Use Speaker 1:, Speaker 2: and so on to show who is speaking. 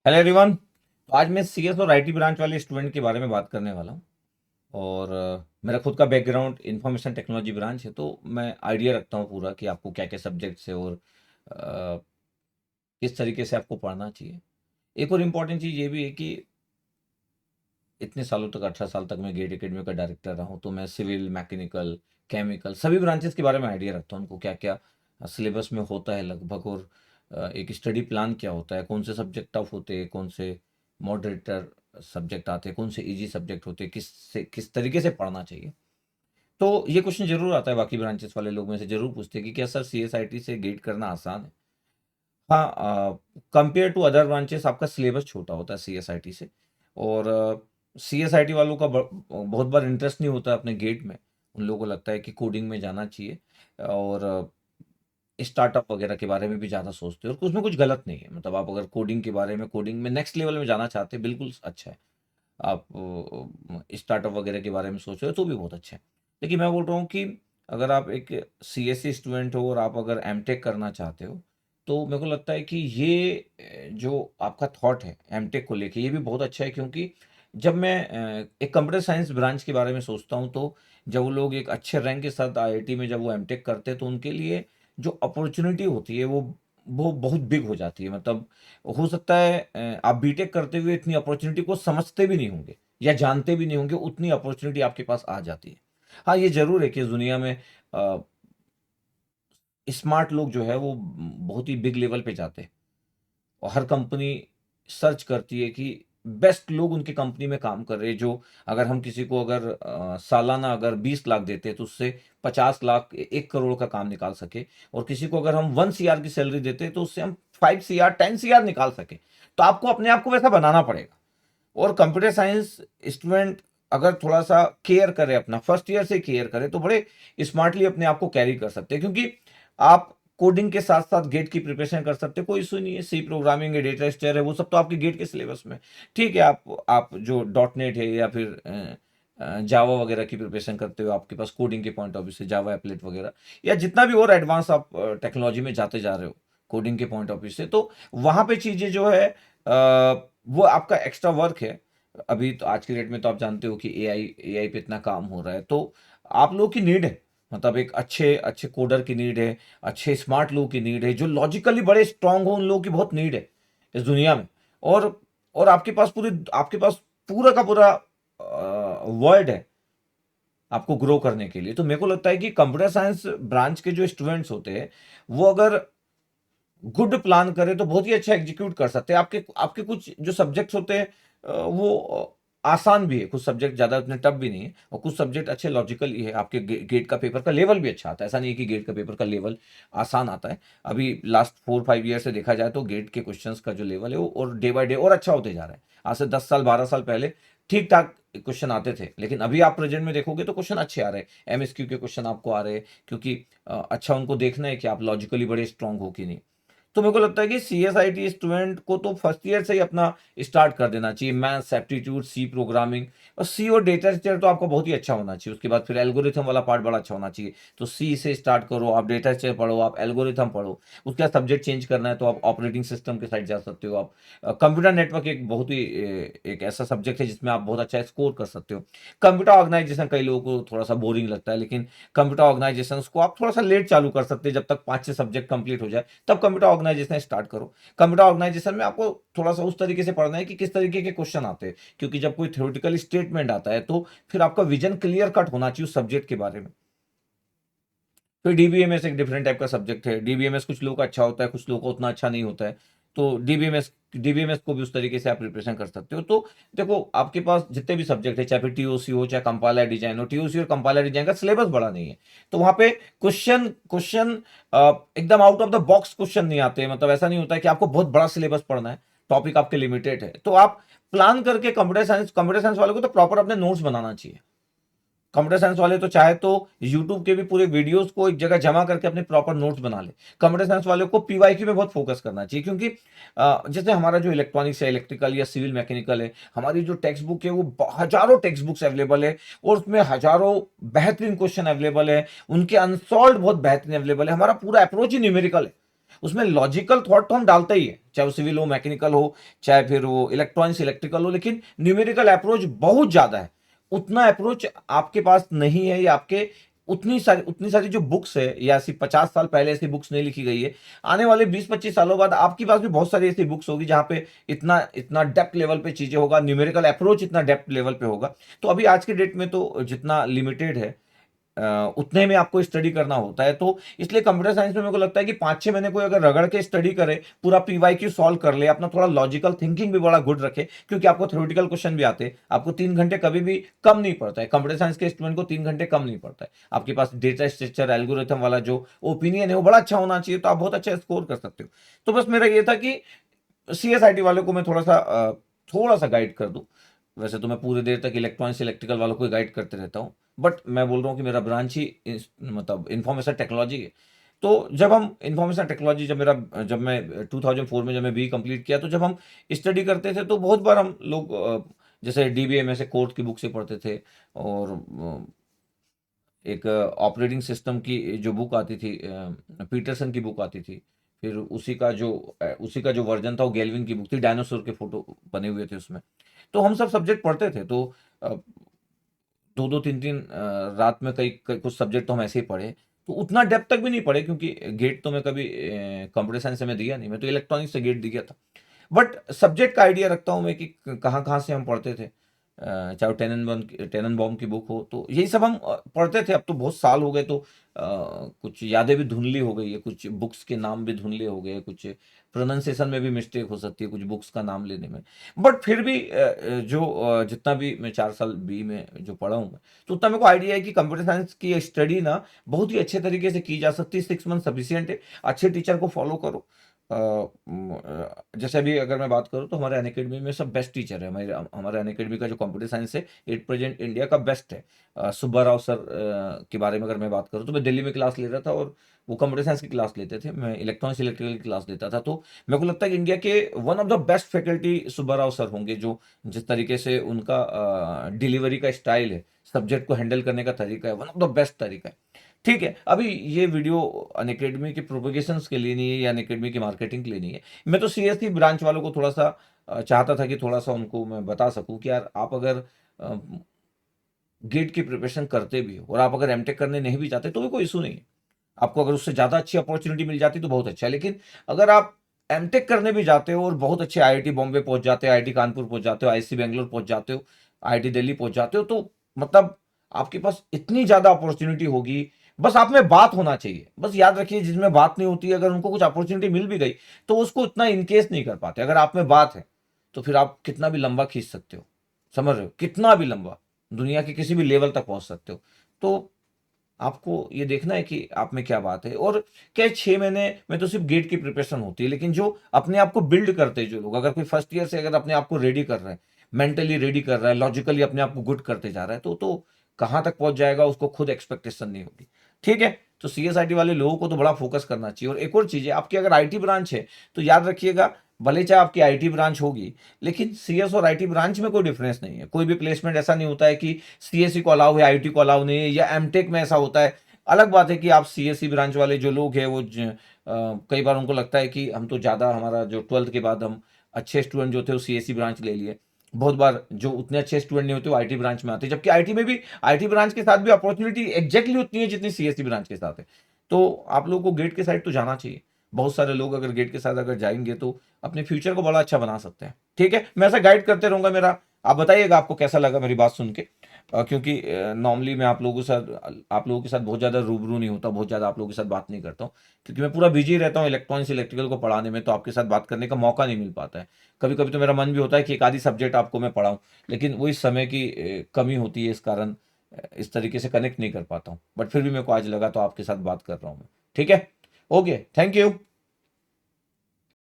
Speaker 1: Hello everyone. तो आज मैं सीएस और आईटी ब्रांच वाले स्टूडेंट के बारे में बात करने वाला हूँ। और मेरा खुद का बैकग्राउंड इंफॉर्मेशन टेक्नोलॉजी ब्रांच है, तो मैं आइडिया रखता हूँ पूरा कि आपको क्या क्या सब्जेक्ट्स है और अ, किस तरीके से आपको पढ़ना चाहिए। एक और इम्पॉर्टेंट चीज़ ये भी है कि इतने सालों तक 18 साल तक मैं गेट एकेडमी का डायरेक्टर रहा हूँ, तो मैं सिविल, मैकेनिकल, केमिकल सभी ब्रांचेस के बारे में आइडिया रखता हूँ उनको क्या क्या सिलेबस में होता है लगभग। और एक स्टडी प्लान क्या होता है, कौन से सब्जेक्ट टफ होते हैं, कौन से मॉडरेटर सब्जेक्ट आते हैं, कौन से इजी सब्जेक्ट होते हैं, किस तरीके से पढ़ना चाहिए। तो ये क्वेश्चन जरूर आता है, बाकी ब्रांचेस वाले लोग में से जरूर पूछते हैं कि क्या सर सीएसआईटी से गेट करना आसान है। हाँ, कंपेयर टू अदर ब्रांचेस आपका सिलेबस छोटा होता है सीएसआईटी से। और सीएसआईटी वालों का बहुत बार इंटरेस्ट नहीं होता अपने गेट में। उन लोगों को लगता है कि कोडिंग में जाना चाहिए और स्टार्टअप वगैरह के बारे में भी ज़्यादा सोचते हैं, और उसमें कुछ गलत नहीं है। मतलब आप अगर कोडिंग में नेक्स्ट लेवल में जाना चाहते हैं, बिल्कुल अच्छा है। आप स्टार्टअप वगैरह के बारे में सोच रहे हो तो भी बहुत अच्छा है। लेकिन मैं बोल रहा हूँ कि अगर आप एक सीएससी स्टूडेंट हो और आप अगर एमटेक करना चाहते हो, तो मेरे को लगता है कि ये जो आपका थॉट है एमटेक को लेके, ये भी बहुत अच्छा है। क्योंकि जब मैं एक कंप्यूटर साइंस ब्रांच के बारे में सोचता हूँ, तो जब वो लोग एक अच्छे रैंक के साथ आईआईटी में जब वो एमटेक करते हैं, तो उनके लिए जो अपॉर्चुनिटी होती है वो बहुत बिग हो जाती है। मतलब हो सकता है आप बीटेक करते हुए इतनी अपॉर्चुनिटी को समझते भी नहीं होंगे या जानते भी नहीं होंगे, उतनी अपॉर्चुनिटी आपके पास आ जाती है। हाँ, ये जरूर है कि इस दुनिया में स्मार्ट लोग जो है वो बहुत ही बिग लेवल पे जाते हैं, और हर कंपनी सर्च करती है कि बेस्ट लोग उनकी कंपनी में काम कर रहे हैं। जो अगर हम किसी को अगर सालाना अगर 20 लाख देते हैं, तो उससे 50 लाख 1 करोड़ का काम निकाल सके। और किसी को अगर हम 1 CR की सैलरी देते हैं, तो उससे हम 5 CR 10 CR निकाल सके। तो आपको अपने आप को वैसा बनाना पड़ेगा। और कंप्यूटर साइंस स्टूडेंट अगर थोड़ा सा केयर करे, अपना फर्स्ट ईयर से केयर करे, तो बड़े स्मार्टली अपने आप को कैरी कर सकते हैं। क्योंकि आप कोडिंग के साथ साथ गेट की प्रिपरेशन कर सकते हैं, कोई इशू नहीं है। सी प्रोग्रामिंग है, डेटा स्ट्रक्चर है, वो सब तो आपके गेट के सिलेबस में। ठीक है, आप जो डॉट नेट है या फिर जावा वगैरह की प्रिपरेशन करते हो, आपके पास कोडिंग के पॉइंट ऑफ व्यू से जावा एप्लेट वगैरह, या जितना भी और एडवांस आप टेक्नोलॉजी में जाते जा रहे हो कोडिंग के पॉइंट ऑफ व्यू से, तो वहाँ पे चीज़ें जो है वो आपका एक्स्ट्रा वर्क है। अभी तो आज की डेट में तो आप जानते हो कि एआई पे इतना काम हो रहा है, तो आप लोगों की नीड है। मतलब एक अच्छे अच्छे कोडर की नीड है, अच्छे स्मार्ट लोगों की नीड है, जो लॉजिकली बड़े स्ट्रांग हो, उन लोगों की बहुत नीड है इस दुनिया में। और आपके पास पूरा का पूरा वर्ल्ड है आपको ग्रो करने के लिए। तो मेरे को लगता है कि कंप्यूटर साइंस ब्रांच के जो स्टूडेंट्स होते हैं, वो अगर गुड प्लान करें तो बहुत ही अच्छा एग्जीक्यूट कर सकते हैं। आपके आपके कुछ जो सब्जेक्ट्स होते हैं वो आसान भी है, कुछ सब्जेक्ट ज़्यादा उतने टफ भी नहीं है, और कुछ सब्जेक्ट अच्छे लॉजिकल ही है। आपके गेट का पेपर का लेवल भी अच्छा आता है, ऐसा नहीं है कि गेट का पेपर का लेवल आसान आता है। अभी लास्ट 4-5 ईयर से देखा जाए तो गेट के क्वेश्चंस का जो लेवल है वो और डे बाय डे और अच्छा होते जा रहा है। आज से 10 साल 12 साल पहले ठीक ठाक क्वेश्चन आते थे, लेकिन अभी आप प्रेजेंट में देखोगे तो क्वेश्चन अच्छे आ रहे हैं, एमएसक्यू के क्वेश्चन आपको आ रहे हैं। क्योंकि अच्छा उनको देखना है कि आप लॉजिकली बड़े स्ट्रांग हो कि नहीं। तो मेरे को लगता है कि सीएसआईटी स्टूडेंट को तो फर्स्ट ईयर से ही अपना स्टार्ट कर देना चाहिए। मैथ्स, एप्टीट्यूड, सी प्रोग्रामिंग, और सी और डेटा स्ट्रक्चर तो आपका बहुत ही अच्छा होना चाहिए। उसके बाद फिर एल्गोरिथम वाला पार्ट बड़ा अच्छा होना चाहिए। तो सी से स्टार्ट करो, आप डेटा स्ट्रक्चर पढ़ो, आप एल्गोरिथम पढ़ो। उसके बाद सब्जेक्ट चेंज करना है तो आप ऑपरेटिंग सिस्टम के साइड जा सकते हो। आप कंप्यूटर नेटवर्क एक बहुत ही एक ऐसा सब्जेक्ट है जिसमें आप बहुत अच्छा स्कोर कर सकते हो। कंप्यूटर ऑर्गेनाइजेशन कई लोगों को थोड़ा सा बोरिंग लगता है, लेकिन कंप्यूटर ऑर्गेनाइजेशन को आप थोड़ा सा लेट चालू कर सकते हैं। जब तक 5-6 सब्जेक्ट कंप्लीट हो जाए, तब कंप्यूटर ऑर्गेनाइजेशन स्टार्ट करो। कंप्यूटर ऑर्गेनाइजेशन में आपको थोड़ा सा उस तरीके से पढ़ना है कि किस तरीके के क्वेश्चन आते हैं। क्योंकि जब कोई थ्योरेटिकल स्टेटमेंट आता है, तो फिर आपका विजन क्लियर कट होना चाहिए उस सब्जेक्ट के बारे में। फिर डीबीएमएस एक डिफरेंट टाइप का सब्जेक्ट है। डीबीएमएस कुछ लोगों का अच्छा होता है, कुछ लोगों का उतना अच्छा नहीं होता है। तो डीबीएमएस को भी उस तरीके से आप प्रिपरेशन कर सकते हो। तो देखो, आपके पास जितने भी सब्जेक्ट है, चाहे फिर टीओसी हो, चाहे कंपाइलर डिजाइन हो, टीओसी और कंपाइलर डिजाइन का सिलेबस बड़ा नहीं है। तो वहां पे क्वेश्चन क्वेश्चन एकदम out of the box question नहीं आते। मतलब ऐसा नहीं होता है कि आपको बहुत बड़ा सिलेबस पढ़ना है, टॉपिक आपके लिमिटेड है, तो आप प्लान करके कंप्यूटर साइंस वाले को तो प्रॉपर अपने नोट्स बनाना चाहिए। कंप्यूटर साइंस वाले तो चाहे तो यूट्यूब के भी पूरे वीडियोस को एक जगह जमा करके अपने प्रॉपर नोट्स बना ले। कंप्यूटर साइंस वाले को पीवाईक्यू में बहुत फोकस करना चाहिए। क्योंकि जैसे हमारा जो इलेक्ट्रॉनिक्स है, इलेक्ट्रिकल या सिविल मैकेनिकल है, हमारी जो टेक्स्ट बुक है वो हजारों टेक्स्ट बुक्स अवेलेबल है, और उसमें हजारों बेहतरीन क्वेश्चन अवेलेबल है, उनके अनसॉल्व बहुत बेहतरीन अवेलेबल है। हमारा पूरा अप्रोच ही न्यूमेरिकल है। उसमें लॉजिकल थॉट तो हम डालते ही है, चाहे वो सिविल हो, मैकेनिकल हो, चाहे फिर वो इलेक्ट्रॉनिक्स इलेक्ट्रिकल हो, लेकिन न्यूमेरिकल अप्रोच बहुत ज्यादा है। उतना अप्रोच आपके पास नहीं है, या आपके उतनी सारी जो बुक्स है, या ऐसी 50 साल पहले ऐसी बुक्स नहीं लिखी गई है। आने वाले 20-25 सालों बाद आपके पास भी बहुत सारी ऐसी बुक्स होगी जहां पे इतना इतना डेप्थ लेवल पे चीजें होगा, न्यूमेरिकल अप्रोच इतना डेप्थ लेवल पे होगा। तो अभी आज के डेट में तो जितना लिमिटेड है, उतने में आपको स्टडी करना होता है। तो इसलिए कंप्यूटर साइंस में मेरे को लगता है कि 5-6 महीने कोई अगर रगड़ के स्टडी करे, पूरा पीवाईक्यू सॉल्व कर ले, अपना थोड़ा लॉजिकल थिंकिंग भी बड़ा गुड रखे, क्योंकि आपको थ्योरेटिकल क्वेश्चन भी आते हैं, आपको 3 घंटे कभी भी कम नहीं पड़ता है। कंप्यूटर साइंस के स्टूडेंट को 3 घंटे कम नहीं पड़ता है। आपके पास डेटा स्ट्रक्चर एल्गोरिथम वाला जो ओपिनियन है वो बड़ा अच्छा होना चाहिए, तो आप बहुत अच्छा स्कोर कर सकते हो। तो बस मेरा ये था कि सीएसआईटी वालों को मैं थोड़ा सा गाइड कर दूं। वैसे तो मैं पूरे देर तक इलेक्ट्रॉनिक्स इलेक्ट्रिकल वालों को गाइड करते रहता हूँ, बट मैं बोल रहा हूँ कि मेरा ब्रांच ही मतलब इंफॉर्मेशन टेक्नोलॉजी है। तो जब हम इंफॉर्मेशन टेक्नोलॉजी, जब मैं 2004 में जब मैं बी कंप्लीट किया, तो जब हम स्टडी करते थे तो बहुत बार हम लोग जैसे डीबीएमएस से कोर्ट की बुक से पढ़ते थे, और एक ऑपरेटिंग सिस्टम की जो बुक आती थी, पीटरसन की बुक आती थी। फिर उसी का जो वर्जन था वो गेल्विन की बुक थी, डायनासोर के फोटो बने हुए थे उसमें। तो हम सब सब्जेक्ट पढ़ते थे, तो अ, 2-2 3-3 रात में कुछ सब्जेक्ट तो हम ऐसे ही पढ़े। तो उतना डेप्थ तक भी नहीं पढ़े, क्योंकि गेट तो मैं कभी कंप्यूटर साइंस से मैं दिया नहीं, मैं तो इलेक्ट्रॉनिक्स से गेट दिया था। बट सब्जेक्ट का आइडिया रखता हूँ मैं कि कहाँ कहाँ से हम पढ़ते थे। चाहे वो टेनन बॉम की बुक हो, तो यही सब हम पढ़ते थे। अब तो बहुत साल हो गए, तो कुछ यादें भी धुंधली हो गई है, कुछ बुक्स के नाम भी धुंधले हो गए, कुछ प्रोनाउंसिएशन में भी मिस्टेक हो सकती है कुछ बुक्स का नाम लेने में। बट फिर भी जितना भी मैं 4 साल बी में जो पढ़ा हूँ मैं, तो उतना मेरे को आइडिया है कि कंप्यूटर साइंस की स्टडी ना बहुत ही अच्छे तरीके से की जा सकती है। 6 मंथ सफिशियंट है। अच्छे टीचर को फॉलो करो। जैसे अभी अगर मैं बात करूँ, तो हमारे अनअकैडमी में सब बेस्ट टीचर है। हमारे अनअकैडमी का जो कंप्यूटर साइंस है, एट प्रेजेंट इंडिया का बेस्ट है। सुब्बा राव सर के बारे में अगर मैं बात करूँ, तो मैं दिल्ली में क्लास ले रहा था, और वो कंप्यूटर साइंस की क्लास लेते थे, मैं इलेक्ट्रॉनिक्स इलेक्ट्रिकल की क्लास लेता था। तो मेरे को लगता है कि इंडिया के one of the best faculty Subba Rao sir होंगे, जो जिस तरीके से उनका डिलीवरी का स्टाइल है, सब्जेक्ट को हैंडल करने का तरीका है, वन ऑफ द बेस्ट तरीका है। ठीक है, अभी ये वीडियो अनअकैडमी के प्रोपेगेशंस के लिए नहीं है, या अनअकैडमी की मार्केटिंग के लिए नहीं है। मैं तो सीएससी ब्रांच वालों को थोड़ा सा चाहता था कि थोड़ा सा उनको मैं बता सकूं कि यार, आप अगर गेट की प्रिपरेशन करते भी हो, और आप अगर एमटेक करने नहीं भी चाहते, तो भी कोई इशू नहीं है। आपको अगर उससे ज़्यादा अच्छी अपॉर्चुनिटी मिल जाती तो बहुत अच्छा है। लेकिन अगर आप एमटेक करने भी जाते हो, और बहुत अच्छे आईआईटी बॉम्बे पहुंच जाते हो, आईआईटी कानपुर पहुंच जाते हो, आईआईसी बेंगलोर पहुंच जाते हो, आईआईटी दिल्ली पहुंच जाते हो, तो मतलब आपके पास इतनी ज़्यादा अपॉर्चुनिटी होगी। बस आप में बात होना चाहिए। बस याद रखिए, जिसमें बात नहीं होती है, अगर उनको कुछ अपॉर्चुनिटी मिल भी गई, तो उसको इतना इनकेस नहीं कर पाते। अगर आप में बात है, तो फिर आप कितना भी लंबा खींच सकते हो। समझ रहे हो, कितना भी लंबा, दुनिया के किसी भी लेवल तक पहुंच सकते हो। तो आपको ये देखना है कि आप में क्या बात है। और क्या 6 महीने में तो सिर्फ गेट की प्रिपरेशन होती है, लेकिन जो अपने आप को बिल्ड करते हैं जो लोग, अगर कोई फर्स्ट ईयर से अगर अपने आप को रेडी कर रहा है, मेंटली रेडी कर रहा है, लॉजिकली अपने आप को गुड करते जा रहा है, तो कहाँ तक पहुंच जाएगा उसको खुद एक्सपेक्टेशन नहीं होगी। ठीक है, तो सीएसआईटी वाले लोगों को तो बड़ा फोकस करना चाहिए। और एक और चीज है, आपकी अगर आईटी ब्रांच है, तो याद रखिएगा, भले चाहे आपकी आईटी ब्रांच होगी, लेकिन सीएस और आईटी ब्रांच में कोई डिफरेंस नहीं है। कोई भी प्लेसमेंट ऐसा नहीं होता है कि सीएससी को अलाउ है, आईटी को अलाउ नहीं है, या एमटेक में ऐसा होता है। अलग बात है कि आप सीएससी ब्रांच वाले जो लोग हैं, कई बार उनको लगता है कि हम तो ज़्यादा, हमारा जो 12th के बाद हम अच्छे स्टूडेंट जो थे वो सीएससी ब्रांच ले लिए। बहुत बार जो उतने अच्छे स्टूडेंट नहीं होते वो आईटी ब्रांच में आते हैं, जबकि आईटी में भी, आईटी ब्रांच के साथ भी अपॉर्चुनिटी एग्जैक्टली उतनी है जितनी सीएससी ब्रांच के साथ है। तो आप लोगों को गेट के साइड तो जाना चाहिए। बहुत सारे लोग अगर गेट के साथ अगर जाएंगे, तो अपने फ्यूचर को बड़ा अच्छा बना सकते हैं। ठीक है, मैं ऐसा गाइड करते रहूंगा मेरा। आप बताइएगा आपको कैसा लगा मेरी बात सुन के। क्योंकि नॉर्मली मैं आप लोगों के साथ बहुत ज़्यादा रूबरू नहीं होता, बहुत ज़्यादा आप लोगों के साथ बात नहीं करता हूँ, क्योंकि मैं पूरा बिजी रहता हूँ इलेक्ट्रॉनिक्स इलेक्ट्रिकल को पढ़ाने में। तो आपके साथ बात करने का मौका नहीं मिल पाता है। कभी कभी तो मेरा मन भी होता है कि एक आधी सब्जेक्ट आपको मैं पढ़ाऊँ, लेकिन वही समय की कमी होती है, इस कारण इस तरीके से कनेक्ट नहीं कर पाता हूँ। बट फिर भी मेरे को आज लगा, तो आपके साथ बात कर रहा हूँ मैं। ठीक है, ओके, थैंक यू।